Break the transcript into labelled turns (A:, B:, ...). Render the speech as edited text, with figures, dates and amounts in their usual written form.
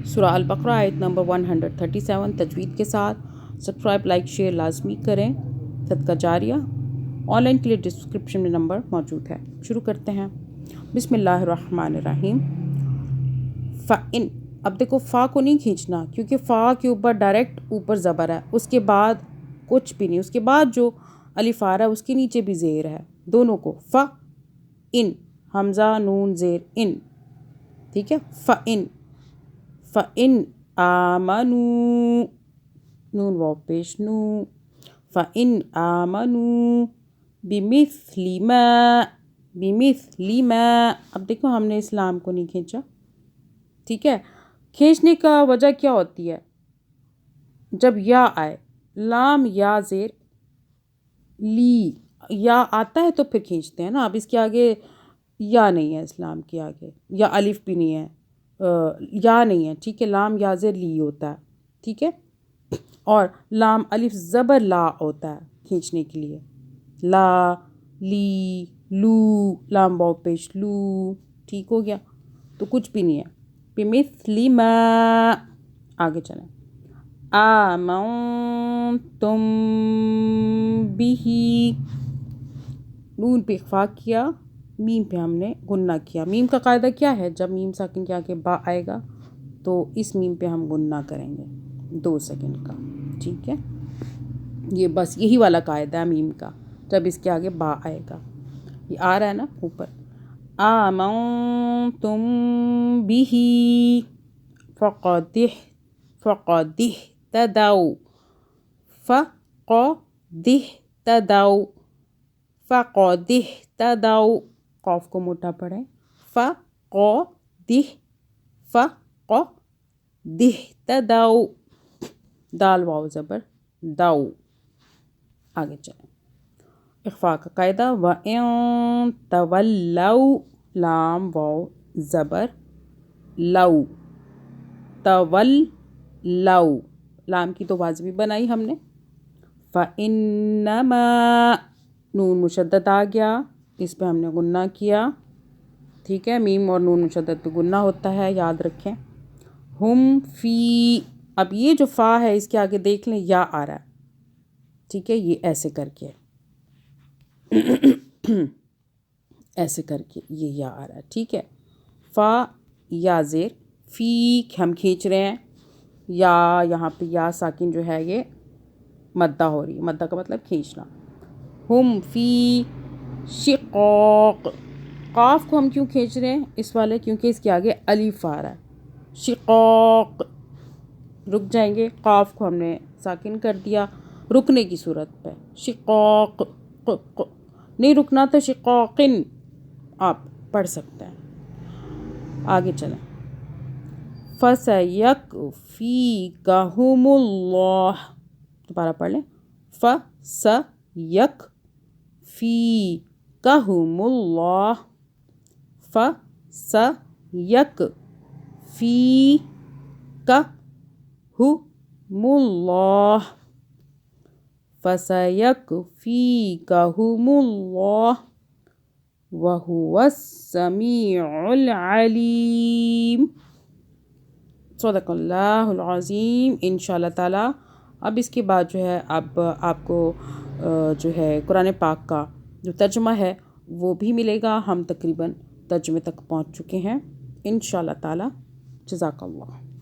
A: سورہ البقرہ آیت نمبر 137 تجوید کے ساتھ. سبسکرائب، لائک، شیئر لازمی کریں. صدقہ جاریہ آن لائن کے لیے ڈسکرپشن میں نمبر موجود ہے. شروع کرتے ہیں. بسم اللہ الرحمن الرحیم. فَإِن، اب دیکھو فا کو نہیں کھینچنا کیونکہ فا کے اوپر ڈائریکٹ اوپر زبر ہے، اس کے بعد کچھ بھی نہیں، اس کے بعد جو الف آ رہا ہے اس کے نیچے بھی زیر ہے. دونوں کو فَإِن، حمزہ نون زیر ان، ٹھیک ہے. فَإِن آمنوا، نون واو پیش نو. فَإِن آمنوا بِمِثْلِ مَا، اب دیکھو ہم نے اسلام کو نہیں کھینچا، ٹھیک ہے. کھینچنے کا وجہ کیا ہوتی ہے؟ جب یا آئے، لام یا زیر لی، یا آتا ہے تو پھر کھینچتے ہیں نا. اب اس کے آگے یا نہیں ہے، اسلام کے آگے یا الف بھی نہیں ہے، یا نہیں ہے، ٹھیک ہے. لام یا زیر لی ہوتا ہے، ٹھیک ہے. اور لام الف زبر لا ہوتا ہے کھینچنے کے لیے. لا، لی، لو، لام واو پیش لو، ٹھیک ہو گیا. تو کچھ بھی نہیں ہے. بِمِثْلِ مَا، آگے چلیں. آمنتم بِهِ، نون پہ اخفا کیا، میم پہ ہم نے غنہ کیا. میم کا قاعدہ کیا ہے؟ جب میم ساکن کے آگے با آئے گا تو اس میم پہ ہم غنہ کریں گے 2 سیکنڈ کا، ٹھیک ہے. یہ بس یہی والا قاعدہ ہے میم کا، جب اس کے آگے با آئے گا. یہ آ رہا ہے نا اوپر. آمنتم بِهِ فَقَدِ اهْتَدَوْا، فَقَدِ اهْتَدَوْا، قاف کو موٹا پڑھیں. فَقَدِ اهْتَدَوْا، دال واو زبر دو. آگے چلیں. اخفاء کا قاعدہ. وَإِن تَوَلَّوْا، لام واو زبر لو، تولو، لام کی تو واضح بھی بنائی ہم نے. فَإِنَّمَا، نون مشدد آ گیا، اس پہ ہم نے غنہ کیا، ٹھیک ہے. میم اور نون مشدد پہ غنہ ہوتا ہے، یاد رکھیں. ہم فی، اب یہ جو فا ہے اس کے آگے دیکھ لیں یا آ رہا ہے، ٹھیک ہے. یہ ایسے کر کے ایسے کر کے یہ یا آ رہا ہے، ٹھیک ہے. فا یا زیر فی ہم کھینچ رہے ہیں، یا یہاں پہ یا ساکن جو ہے یہ مدہ ہو رہی ہے. مدہ کا مطلب کھینچنا. ہم فی شقاق، قاف کو ہم کیوں کھینچ رہے ہیں اس والے؟ کیونکہ اس کے آگے الف آ رہا ہے. شقاق، رک جائیں گے. قاف کو ہم نے ساکن کر دیا رکنے کی صورت پہ. شقاق، نہیں رکنا تو شقاقن آپ پڑھ سکتے ہیں. آگے چلیں. فَسَيَكْفِيكَهُمُ اللَّهُ، دوبارہ پڑھ لیں. فَسَيَكْفِيكَهُمُ اللَّهُ، فَسَيَكْفِيكَهُمُ اللَّهُ، فَسَيَكْفِيكَهُمُ اللَّهُ وَهُوَ السَّمِيعُ الْعَلِيمُ. صدق اللہ العظیم. انشاءاللہ تعالی اب اس کے بعد جو ہے اب آپ کو جو ہے قرآن پاک کا جو ترجمہ ہے وہ بھی ملے گا. ہم تقریباً ترجمے تک پہنچ چکے ہیں انشاءاللہ تعالی. جزاک اللہ.